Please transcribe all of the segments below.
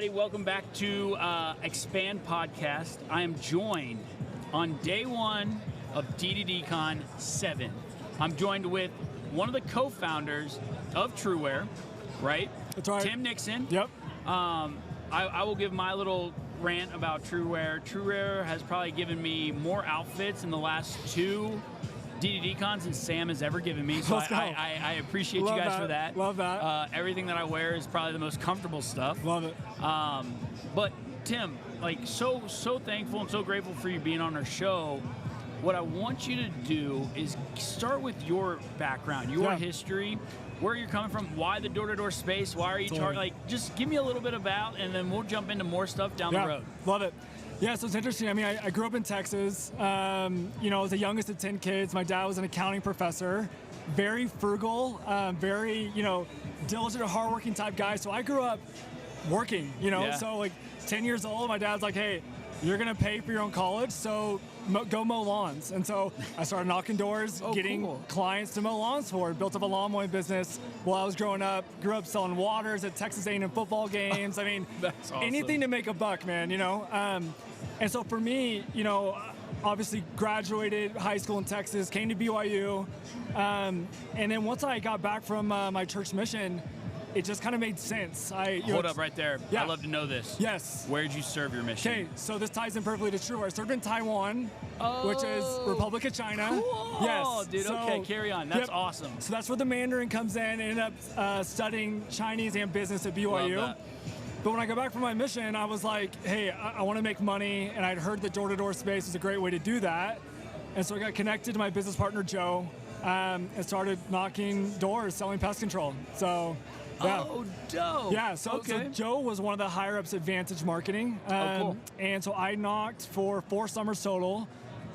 everybody. Welcome back to Expand Podcast. I am joined on day one of D2D Con 7. I'm joined with one of the co-founders of Truware, right? That's right. Tim Nixon. Yep. I will give my little rant about Truware. Truware has probably given me more outfits in the last 2 D2D Cons than Sam has ever given me, so I appreciate Love you guys that. for that. Love that. Everything that I wear is probably the most comfortable stuff. Love it. But Tim, like so thankful and so grateful for you being on our show. What I want you to do is start with your background, your history, where you're coming from, why the door-to-door space, why are you charging, like just give me a little bit about, and then we'll jump into more stuff down the road. Love it. Yeah, so it's interesting. I mean, I grew up in Texas. I was the youngest of 10 kids. My dad was an accounting professor, very frugal, very, diligent, hardworking type guy. So I grew up working, so like 10 years old, my dad's like, hey, you're going to pay for your own college, so go mow lawns. And so I started knocking doors, getting clients to mow lawns for. Built up a lawn mowing business while I was growing up. Grew up selling waters at Texas A&M football games. I mean, That's awesome. Anything to make a buck, man, And so for me, obviously graduated high school in Texas, came to BYU. And then once I got back from my church mission, it just kind of made sense. Hold up right there. Yeah. I'd love to know this. Yes. Where did you serve your mission? Okay, so this ties in perfectly to Truware. I served in Taiwan, which is Republic of China. Cool. Yes. Dude, okay, carry on. That's awesome. So that's where the Mandarin comes in. Ended up studying Chinese and business at BYU. Love that. But when I got back from my mission, I was like, hey, I want to make money, and I'd heard the door-to-door space is a great way to do that. And so I got connected to my business partner, Joe, and started knocking doors, selling pest control. So, yeah. Oh, dope. Yeah, so Joe was one of the higher-ups at Vantage Marketing. Cool. And so I knocked for 4 summers total,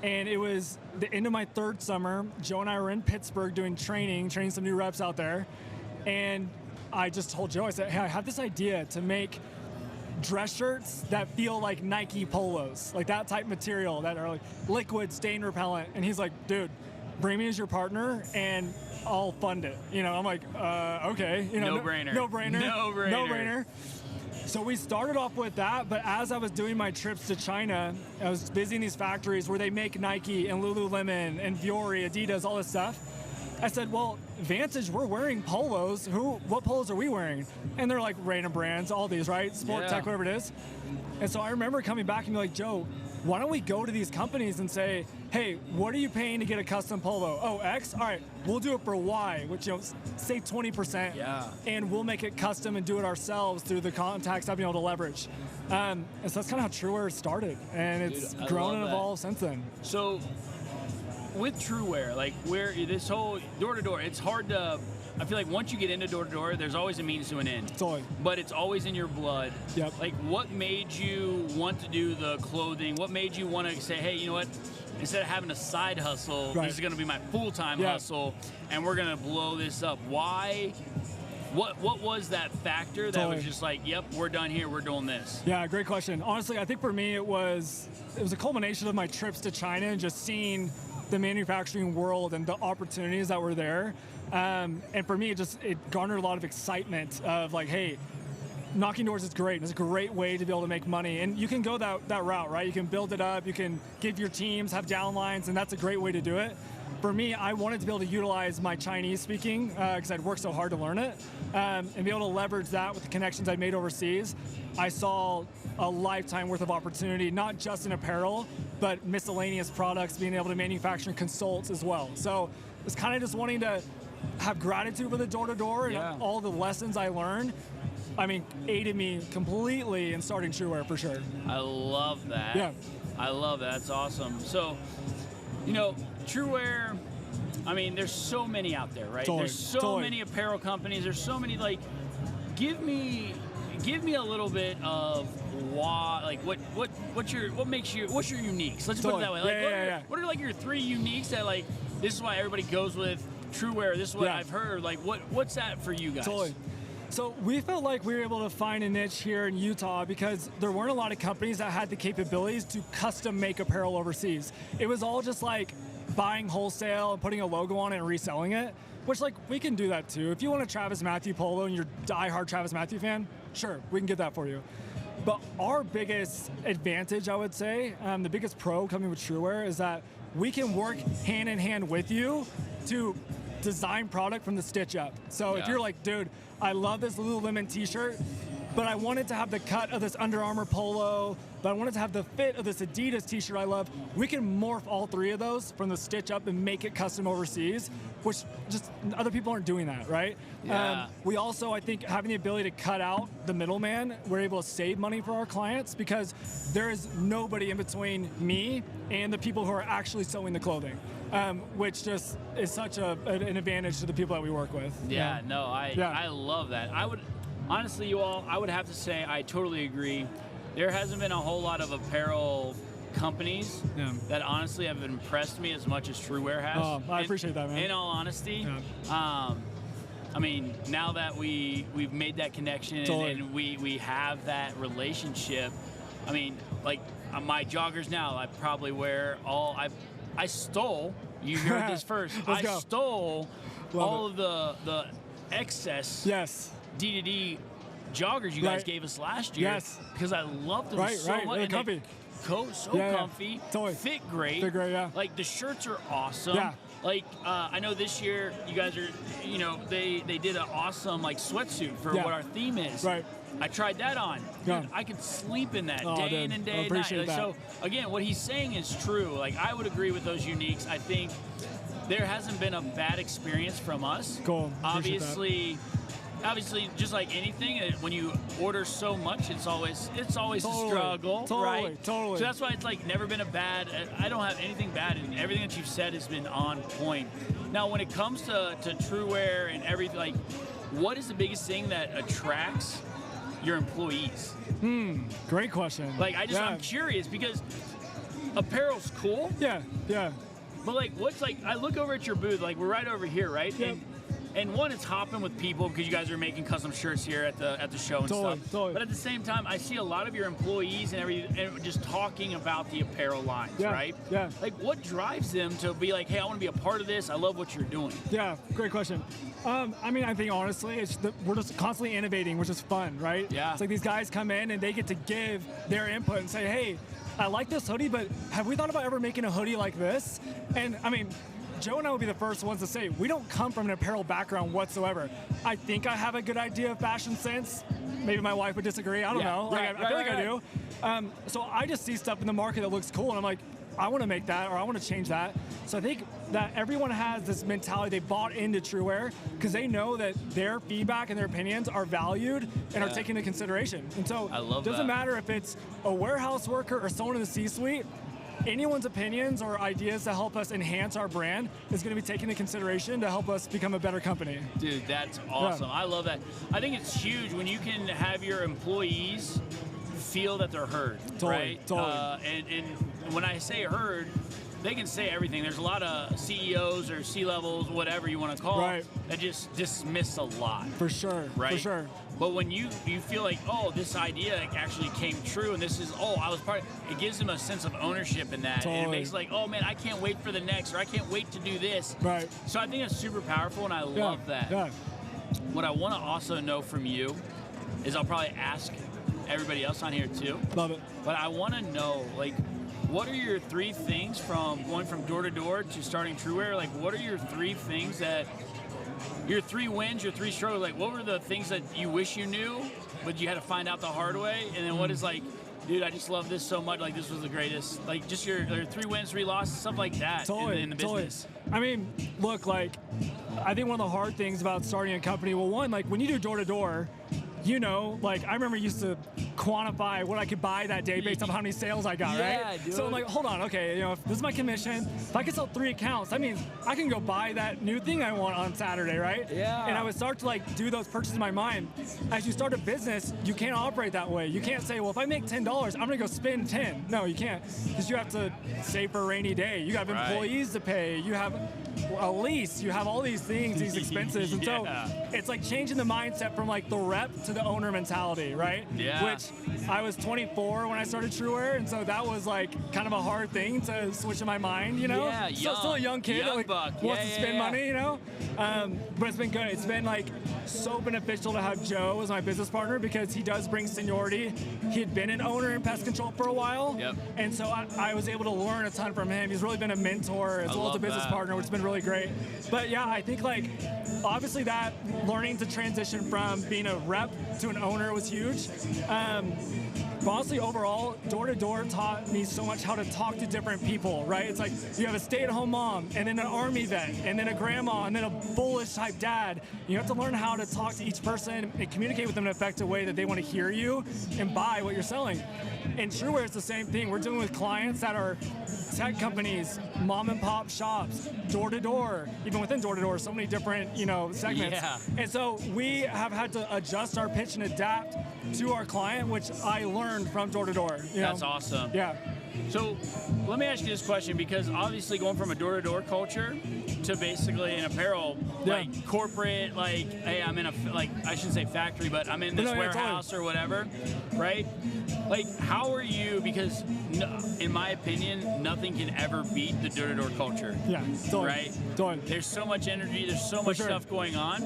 and it was the end of my 3rd summer. Joe and I were in Pittsburgh doing training some new reps out there, and I just told Joe, I said, hey, I have this idea to make dress shirts that feel like Nike polos, like that type material that are like liquid, stain repellent. And he's like, dude, bring me as your partner and I'll fund it. I'm like, okay. No-brainer. No-brainer. So we started off with that, but as I was doing my trips to China, I was visiting these factories where they make Nike and Lululemon and Fiore, Adidas, all this stuff. I said, well, Vantage, we're wearing polos. What polos are we wearing? And they're like random brands, all these, right? Sport Tech, whatever it is. And so I remember coming back and be like, Joe, why don't we go to these companies and say, hey, what are you paying to get a custom polo? Oh, X? All right, we'll do it for Y, which, say 20%. Yeah. And we'll make it custom and do it ourselves through the contacts I've been able to leverage. And so that's kind of how Truware started. And it's grown and evolved since then. So, with Truware, like where this whole door-to-door, it's hard to, I feel like once you get into door-to-door, there's always a means to an end. Totally. But it's always in your blood. Yep. Like what made you want to do the clothing? What made you want to say, hey, you know what? Instead of having a side hustle, this is going to be my full-time hustle, and we're going to blow this up. Why? What was that factor that was just like, yep, we're done here, we're doing this? Yeah, great question. Honestly, I think for me it was a culmination of my trips to China and just seeing the manufacturing world and the opportunities that were there. And for me, it garnered a lot of excitement of like, hey, knocking doors is great. It's a great way to be able to make money. And you can go that route, right? You can build it up, you can give your teams, have downlines, and that's a great way to do it. For me, I wanted to be able to utilize my Chinese speaking because I'd worked so hard to learn it and be able to leverage that with the connections I made overseas. I saw a lifetime worth of opportunity, not just in apparel, but miscellaneous products, being able to manufacture and consult as well. So it's kind of just wanting to have gratitude for the door-to-door and all the lessons I learned. I mean, aided me completely in starting Truware for sure. I love that. Yeah. I love that. That's awesome. So, Truware, I mean, there's so many out there, right? There's so many apparel companies. There's so many, like, give me a little bit of why, like, what's your uniques? Let's put it that way. Like, what are like your 3 uniques that, like, this is why everybody goes with Truware. This is what I've heard. Like, what's that for you guys? Totally. So we felt like we were able to find a niche here in Utah because there weren't a lot of companies that had the capabilities to custom make apparel overseas. It was all just like buying wholesale and putting a logo on it and reselling it, which like we can do that too. If you want a Travis Matthew polo and you're a diehard Travis Matthew fan, sure, we can get that for you. But our biggest advantage, I would say, the biggest pro coming with Truware is that we can work hand in hand with you to design product from the stitch up. So if you're like, dude, I love this Lululemon t-shirt, but I wanted to have the cut of this Under Armour polo, but I wanted to have the fit of this Adidas t-shirt I love, we can morph all three of those from the stitch up and make it custom overseas, which just other people aren't doing that, right? Yeah. We also, I think, having the ability to cut out the middleman, we're able to save money for our clients because there is nobody in between me and the people who are actually sewing the clothing. Which just is such an advantage to the people that we work with. Yeah, no, I love that. Honestly, you all, I would have to say I totally agree. There hasn't been a whole lot of apparel companies that honestly have impressed me as much as Truware has. Oh, I appreciate that, man. In all honesty, I mean, now that we've made that connection and we have that relationship, I mean, like my joggers now, I probably wear I stole, you heard this first, stole all of the excess D2D joggers you guys gave us last year because I loved them so much. They're comfy. Comfy, fit great. Like the shirts are awesome. Like I know this year you guys are, they did an awesome like sweatsuit for what our theme is. I tried that on. Dude, I could sleep in that day in and day and night. Like, so again, what he's saying is true. Like I would agree with those uniques. I think there hasn't been a bad experience from us. Cool. Obviously, just like anything, when you order so much, it's always a struggle, right? Totally. So that's why it's like never been a bad. I don't have anything bad, and everything that you've said has been on point. Now, when it comes to Truware and everything, like, what is the biggest thing that attracts your employees? Great question. Like, I'm curious because apparel's cool. Yeah. But like, I look over at your booth, like we're right over here, right? Yep. And one, it's hopping with people because you guys are making custom shirts here at the show and stuff. But at the same time, I see a lot of your employees and just talking about the apparel lines, right? Yeah. Like, what drives them to be like, hey, I want to be a part of this. I love what you're doing. Yeah, great question. I mean, I think honestly, we're just constantly innovating, which is fun, right? Yeah. It's like these guys come in and they get to give their input and say, hey, I like this hoodie, but have we thought about ever making a hoodie like this? And I mean, Joe and I would be the first ones to say, we don't come from an apparel background whatsoever. I think I have a good idea of fashion sense. Maybe my wife would disagree. I don't know. I feel like I do. So I just see stuff in the market that looks cool, and I'm like, I want to make that, or I want to change that. So I think that everyone has this mentality. They bought into Truware because they know that their feedback and their opinions are valued and are taken into consideration. And so it doesn't matter if it's a warehouse worker or someone in the C-suite, anyone's opinions or ideas to help us enhance our brand is going to be taken into consideration to help us become a better company. Dude, that's awesome. I love that. I think it's huge when you can have your employees feel that they're heard, right? And when I say heard, they can say everything. There's a lot of CEOs or C-levels, whatever you want to call it, that just dismiss a lot. For sure, right? For sure. But when you feel like, oh, this idea actually came true, and this is, I was part of it, gives them a sense of ownership in that. And it makes like, oh man, I can't wait for the next, or I can't wait to do this. Right. So I think it's super powerful, and I love that. Yeah. What I want to also know from you is I'll probably ask everybody else on here too. Love it. But I want to know, like, what are your 3 things from going from door to door to starting Truware? Like, what are your 3 things that, your 3 wins, your 3 struggles? Like, what were the things that you wish you knew, but you had to find out the hard way? And then what is like, dude, I just love this so much. Like, this was the greatest. Like, just your 3 wins, 3 losses, stuff like that in the business. I mean, look, like, I think one of the hard things about starting a company, well, one, like, when you do door to door, like, I remember used to quantify what I could buy that day based on how many sales I got, right? Dude. So I'm like, hold on, okay, if this is my commission, if I can sell 3 accounts, that means I can go buy that new thing I want on Saturday, right? Yeah. And I would start to like do those purchases in my mind. As you start a business, you can't operate that way. You can't say, well, if I make $10, I'm gonna go spend 10. No, you can't, because you have to save for a rainy day. You have employees to pay. You have a lease. You have all these things, these expenses, and so it's like changing the mindset from like the rep to to the owner mentality, right? Yeah. Which I was 24 when I started Truware, and so that was like kind of a hard thing to switch in my mind, you know? Yeah, Still a young kid young that like buck. wants to spend money, you know? But it's been good. It's been like so beneficial to have Joe as my business partner because he does bring seniority. He had been an owner in pest control for a while, and so I was able to learn a ton from him. He's really been a mentor as well as a business partner, which has been really great. But yeah, I think like obviously that learning to transition from being a rep to an owner was huge. But honestly, overall, door-to-door taught me so much how to talk to different people, right? It's like you have a stay-at-home mom, and then an army vet, and then a grandma, and then a bullish-type dad. You have to learn how to talk to each person and communicate with them in an effective way that they want to hear you and buy what you're selling. In Truware, it's the same thing. We're dealing with clients that are tech companies, mom-and-pop shops, door-to-door, even within door-to-door, so many different, segments. Yeah. And so we have had to adjust our pitch and adapt to our client, which I learned from door-to-door. That's awesome. Yeah. So let me ask you this question, because obviously going from a door-to-door culture to basically an apparel, like corporate, like, hey, I'm in a, like, I shouldn't say factory, but I'm in this warehouse or whatever, right? Like, how are you, because in my opinion, nothing can ever beat the door-to-door culture. Yeah, totally. Right? Totally. There's so much energy, there's so much stuff going on.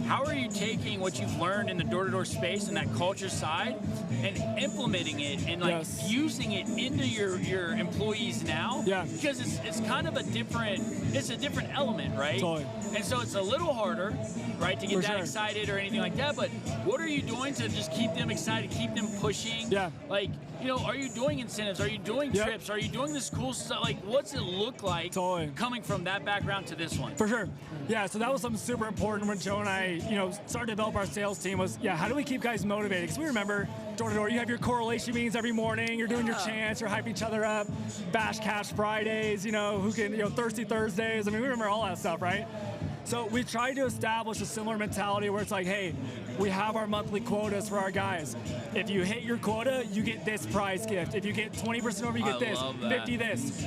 How are you taking what you've learned in the door-to-door space and that culture side and implementing it and like fusing it into your employees now? Yeah. Because it's kind of a different element, right? Totally. And so it's a little harder, right, to get that excited or anything like that. But what are you doing to just keep them excited, keep them pushing? Yeah. Like, are you doing incentives? Are you doing trips? Are you doing this cool stuff? Like, what's it look like coming from that background to this one? For sure. Yeah, so that was something super important when Joe and I, started to develop our sales team was, how do we keep guys motivated? Because we remember door-to-door, you have your correlation meetings every morning, you're doing your chants, you're hyping each other up, Bash Cash Fridays, who can, Thirsty Thursdays. I mean, we remember all that stuff, right? So we tried to establish a similar mentality where it's like, hey, we have our monthly quotas for our guys. If you hit your quota, you get this prize gift. If you get 20% over, you get this, 50 this.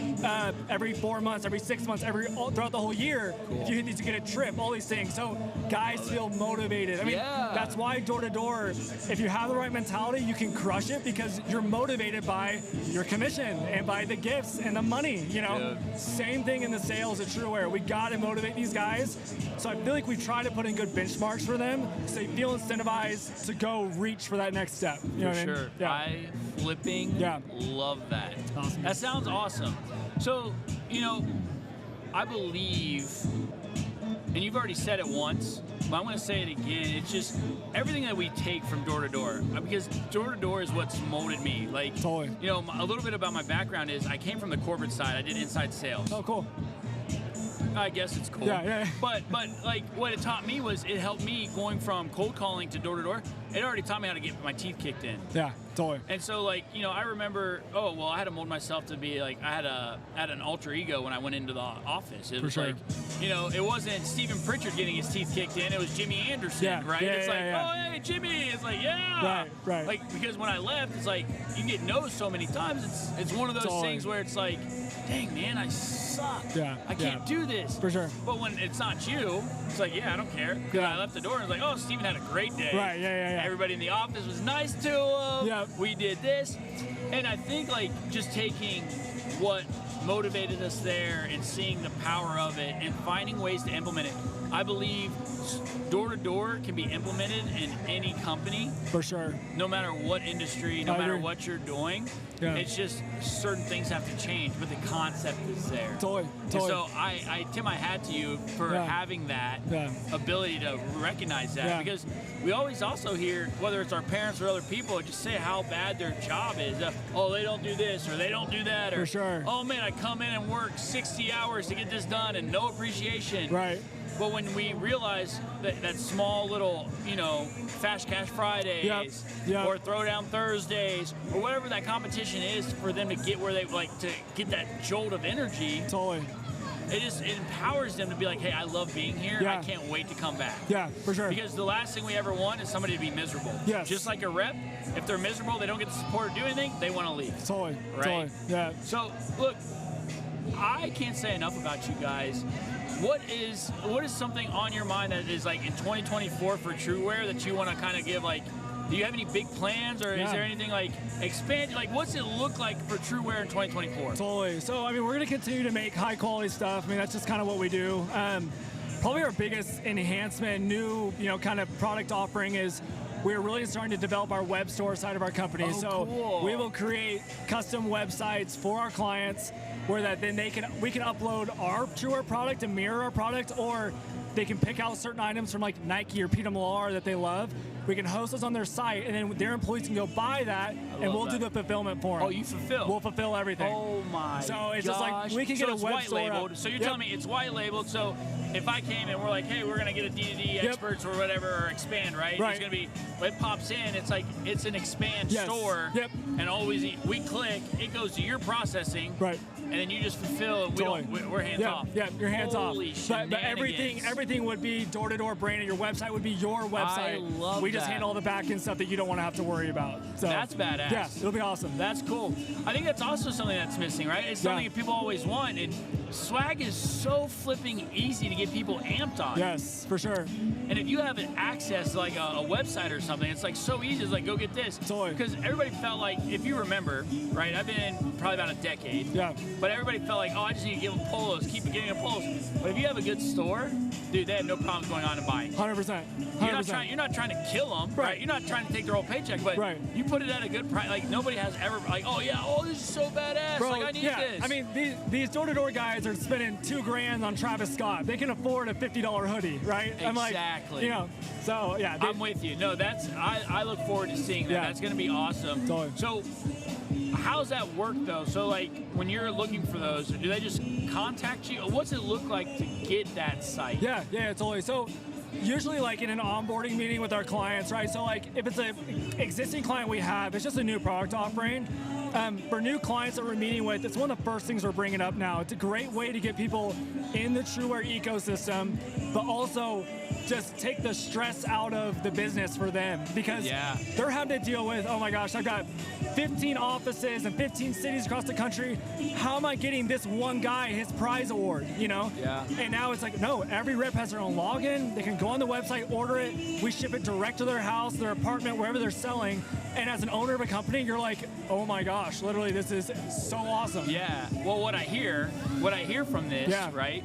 Every 4 months, every 6 months, throughout the whole year, if you hit these, you get a trip, all these things. So guys feel motivated. I mean, that's why door-to-door, if you have the right mentality, you can crush it because you're motivated by your commission and by the gifts and the money, Same thing in the sales at Truware. We got to motivate these guys. So I feel like we try to put in good benchmarks for them so they feel incentivized to go reach for that next step. You know what I mean? Yeah. I flipping love that. Awesome. That sounds awesome. So, I believe, and you've already said it once, but I'm going to say it again. It's just everything that we take from door to door, because door to door is what's molded me. Like, a little bit about my background is I came from the corporate side. I did inside sales. Oh, cool. I guess it's cool. Yeah. But like what it taught me was it helped me going from cold calling to door to door. It already taught me how to get my teeth kicked in. Yeah, totally. And so I remember, I had to mold myself to be like, I had an alter ego when I went into the office. It was like, it wasn't Stephen Pritchard getting his teeth kicked in. It was Jimmy Anderson, right? It's like, oh, hey, Jimmy. It's like, Right. Like, because when I left, it's like, you get no's so many times. It's one of those things where it's like, dang, man, I suck. I can't do this. For sure. But when it's not you, it's like, I don't care. Because I left the door and it's like, oh, Stephen had a great day. Right, yeah. Everybody in the office was nice to him. Yeah. We did this. And I think just taking what motivated us there and seeing the power of it and finding ways to implement it. I believe door-to-door can be implemented in any company. For sure. No matter what industry, no matter what you're doing. Yeah. It's just certain things have to change, but the concept is there. Totally. And so I tip my hat to you for having that ability to recognize that, because we always also hear, whether it's our parents or other people, just say how bad their job is. Oh, they don't do this or they don't do that. Or, oh, man, I come in and work 60 hours to get this done and no appreciation. Right. But when we realize that small little, Fast Cash Fridays or Throwdown Thursdays or whatever that competition is for them to get where they like to get that jolt of energy. Totally. It empowers them to be like, hey, I love being here. I can't wait to come back. Yeah, for sure. Because the last thing we ever want is somebody to be miserable. Yes. Just like a rep, if they're miserable, they don't get the support to do anything, they want to leave. Totally. Right? Totally. Yeah. So, look, I can't say enough about you guys. What is something on your mind that is like in 2024 for Truware that you want to kind of give like Do you have any big plans, or is there anything like expand? Like, what's it look like for Truware in 2024? Totally. So, I mean, we're going to continue to make high quality stuff. I mean, that's just kind of what we do. Probably our biggest enhancement, new, kind of product offering is we're really starting to develop our web store side of our company. Cool. We will create custom websites for our clients where that then we can upload our Truware product and mirror our product, or they can pick out certain items from like Nike or Peter Millar that they love. We can host those on their site, and then their employees can go buy that, and we'll do the fulfillment for them. Oh, you fulfill? We'll fulfill everything. Oh my! So it's just like we can get a web white store labeled. up. So you're telling me it's white labeled. So if I came and we're like, hey, we're gonna get a D2D experts or whatever, or expand, right? It's gonna be when it pops in. It's like it's an expand store. Yep. And always we click, it goes to your processing. Right. And then you just fulfill. We're hands off. Yeah, you're hands Holy off. But everything would be door-to-door branded. Your website would be your website. I love We just handle all the back-end stuff that you don't want to have to worry about. So that's badass. Yeah, it'll be awesome. That's cool. I think that's also something that's missing, right? It's something that people always want. And swag is so flipping easy to get people amped on. Yes, for sure. And if you have access to like a website or something, it's like so easy. It's like, go get this. Totally. Because everybody felt like, if you remember, right? I've been in probably about a decade. Yeah. But everybody felt like, oh, I just need to give them polos, keep getting them polos. But if you have a good store, dude, they have no problems going on and buying. 100%. You're not trying to kill them, right? You're not trying to take their whole paycheck, but you put it at a good price. Like, nobody has ever like, this is so badass. Bro, like, I need this. I mean, these door-to-door guys are spending $2,000 on Travis Scott. They can afford a $50 hoodie, right? Exactly. I'm like, so yeah. I'm with you. No, I look forward to seeing that. Yeah. That's going to be awesome. Totally. So, how's that work though? So, like, when you're looking for those, do they just contact you? What's it look like to get that site? Yeah, totally. So, usually like in an onboarding meeting with our clients, right? So like if it's an existing client we have, it's just a new product offering. For new clients that we're meeting with, it's one of the first things we're bringing up now. It's a great way to get people in the Truware ecosystem, but also just take the stress out of the business for them, because they're having to deal with, oh my gosh, I've got 15 offices and 15 cities across the country. How am I getting this one guy his prize award, Yeah. And now it's like, no, every rep has their own login. They can go on the website, order it. We ship it direct to their house, their apartment, wherever they're selling. And as an owner of a company, you're like, oh my gosh, literally, this is so awesome. Yeah. Well, what I hear from this, right,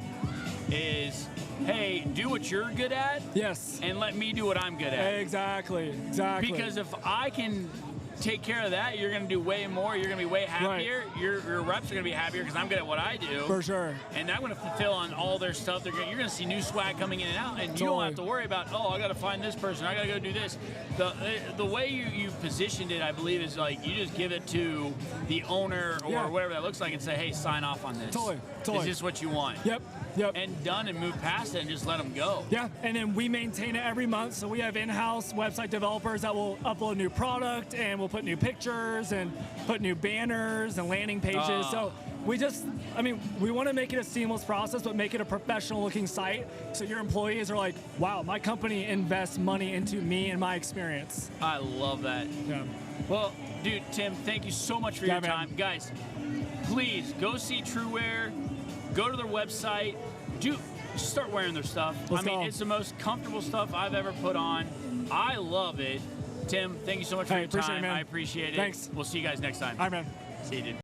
is, hey, do what you're good at. Yes. And let me do what I'm good at. Exactly. Because if I can take care of that, you're going to do way more. You're going to be way happier. Right. Your reps are going to be happier because I'm good at what I do. For sure. And I'm going to fulfill on all their stuff. You're going to see new swag coming in and out, and you don't have to worry about, I got to find this person. I got to go do this. The way you've positioned it, I believe, is like you just give it to the owner or whatever that looks like and say, hey, sign off on this. Totally. Is this what you want? Yep. And done, and move past it and just let them go. Yeah, and then we maintain it every month. So we have in-house website developers that will upload new product, and we'll put new pictures and put new banners and landing pages. So we want to make it a seamless process, but make it a professional looking site. So your employees are like, wow, my company invests money into me and my experience. I love that. Yeah. Well, dude, Tim, thank you so much for your time. Guys, please go see Truware. Go to their website. Start wearing their stuff. It's the most comfortable stuff I've ever put on. I love it. Tim, thank you so much for your time. I appreciate it. Thanks. We'll see you guys next time. All right, man. See you, dude.